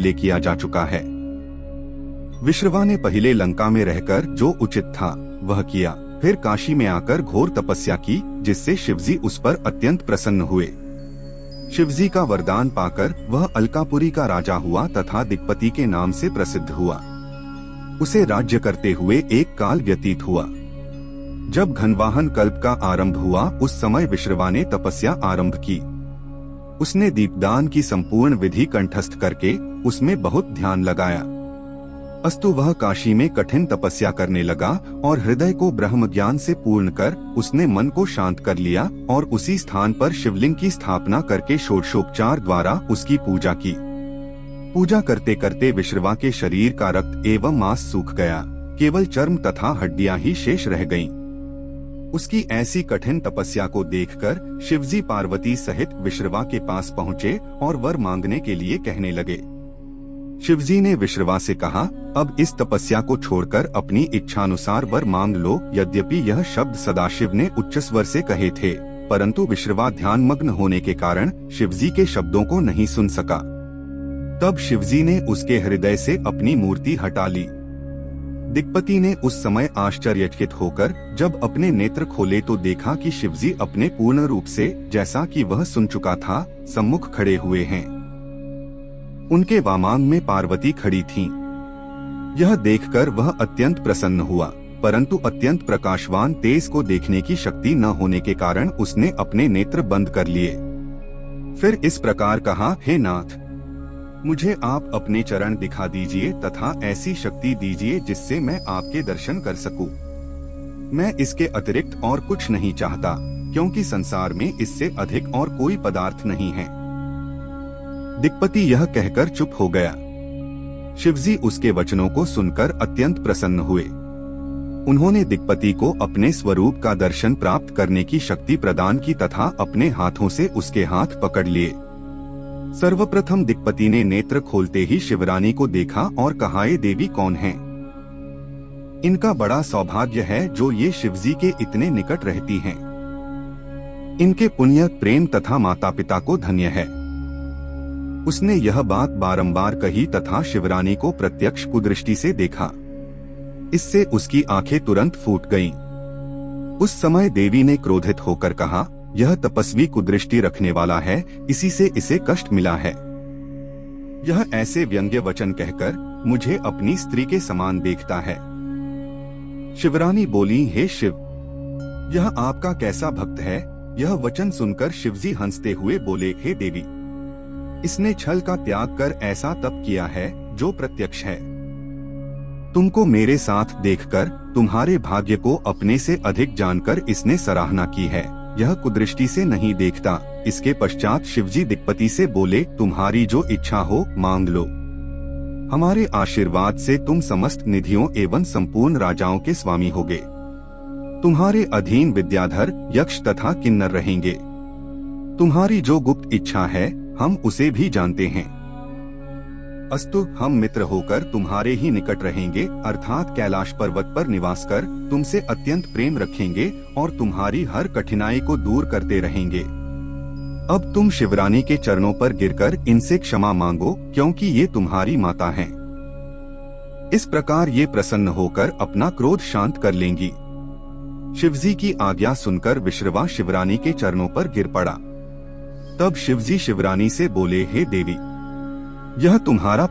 पहले किया जा चुका है। विश्रवा ने पहले लंका में रहकर जो उचित था वह किया, फिर काशी में आकर घोर तपस्या की, जिससे शिवजी उस पर अत्यंत प्रसन्न हुए। शिवजी का वरदान पाकर वह अलकापुरी का राजा हुआ तथा दिक्पति के नाम से प्रसिद्ध हुआ। उसे राज्य करते हुए एक काल व्यतीत हुआ। जब घनवाहन कल्प का आरंभ हुआ उस समय विश्रवा ने तपस्या आरंभ की। उसने दीपदान की संपूर्ण विधि कंठस्थ करके उसमें बहुत ध्यान लगाया। अस्तु वह काशी में कठिन तपस्या करने लगा और हृदय को ब्रह्म ज्ञान से पूर्ण कर उसने मन को शांत कर लिया और उसी स्थान पर शिवलिंग की स्थापना करके षोडशोपचार द्वारा उसकी पूजा की। पूजा करते करते विश्रवा के शरीर का रक्त एवं मांस सूख गया, केवल चर्म तथा हड्डियां ही शेष रह गईं। उसकी ऐसी कठिन तपस्या को देखकर शिवजी पार्वती सहित विश्रवा के पास पहुँचे और वर मांगने के लिए कहने लगे। शिवजी ने विश्रवा से कहा, अब इस तपस्या को छोड़कर अपनी इच्छानुसार वर मांग लो। यद्यपि यह शब्द सदाशिव ने उच्च स्वर से कहे थे, परंतु विश्रवा ध्यान मग्न होने के कारण शिवजी के शब्दों को नहीं सुन सका। तब शिवजी ने उसके हृदय से अपनी मूर्ति हटा ली। दिक्पति ने उस समय आश्चर्यचकित होकर जब अपने नेत्र खोले तो देखा कि शिवजी अपने पूर्ण रूप से, जैसा कि वह सुन चुका था, सम्मुख खड़े हुए हैं। उनके वामांग में पार्वती खड़ी थीं। यह देखकर वह अत्यंत प्रसन्न हुआ, परंतु अत्यंत प्रकाशवान तेज को देखने की शक्ति न होने के कारण उसने अपने नेत्र बंद कर लिए। फिर इस प्रकार कहा, हे नाथ, मुझे आप अपने चरण दिखा दीजिए तथा ऐसी शक्ति दीजिए जिससे मैं आपके दर्शन कर सकूं। मैं इसके अतिरिक्त और कुछ नहीं चाहता, क्योंकि संसार में इससे अधिक और कोई पदार्थ नहीं है। दिक्पति यह कहकर चुप हो गया। शिवजी उसके वचनों को सुनकर अत्यंत प्रसन्न हुए। उन्होंने दिक्पति को अपने स्वरूप का दर्शन प्राप्त करने की शक्ति प्रदान की तथा अपने हाथों से उसके हाथ पकड़ लिए। सर्वप्रथम दिक्पति ने नेत्र खोलते ही शिवरानी को देखा और कहा, ये देवी कौन हैं? इनका बड़ा सौभाग्य है जो ये शिवजी के इतने निकट रहती हैं। इनके पुण्य, प्रेम तथा माता पिता को धन्य है। उसने यह बात बारंबार कही तथा शिवरानी को प्रत्यक्ष कुदृष्टि से देखा। इससे उसकी आंखें तुरंत फूट गईं। उस समय देवी ने क्रोधित होकर कहा, यह तपस्वी कुदृष्टि रखने वाला है, इसी से इसे कष्ट मिला है। यह ऐसे व्यंग्य वचन कहकर मुझे अपनी स्त्री के समान देखता है। शिवरानी बोली, हे शिव, यह आपका कैसा भक्त है? यह वचन सुनकर शिवजी हंसते हुए बोले, हे देवी, इसने छल का त्याग कर ऐसा तप किया है जो प्रत्यक्ष है। तुमको मेरे साथ देखकर तुम्हारे भाग्य को अपने से अधिक जानकर इसने सराहना की है। यह कुदृष्टि से नहीं देखता। इसके पश्चात शिवजी दिक्पति से बोले, तुम्हारी जो इच्छा हो मांग लो। हमारे आशीर्वाद से तुम समस्त निधियों एवं संपूर्ण राजाओं के स्वामी होगे। तुम्हारे अधीन विद्याधर, यक्ष तथा किन्नर रहेंगे। तुम्हारी जो गुप्त इच्छा है हम उसे भी जानते हैं। अस्तु, हम मित्र होकर तुम्हारे ही निकट रहेंगे, अर्थात कैलाश पर्वत पर निवास कर तुमसे अत्यंत प्रेम रखेंगे और तुम्हारी हर कठिनाई को दूर करते रहेंगे। अब तुम शिवरानी के चरणों पर गिरकर इनसे क्षमा मांगो, क्योंकि ये तुम्हारी माता हैं। इस प्रकार ये प्रसन्न होकर अपना क्रोध शांत कर लेंगी। शिवजी की आज्ञा सुनकर विश्रवा शिवरानी के चरणों पर गिर पड़ा। तब शिवजी शिवरानी से बोले, हे देवी, यह तुम्हारा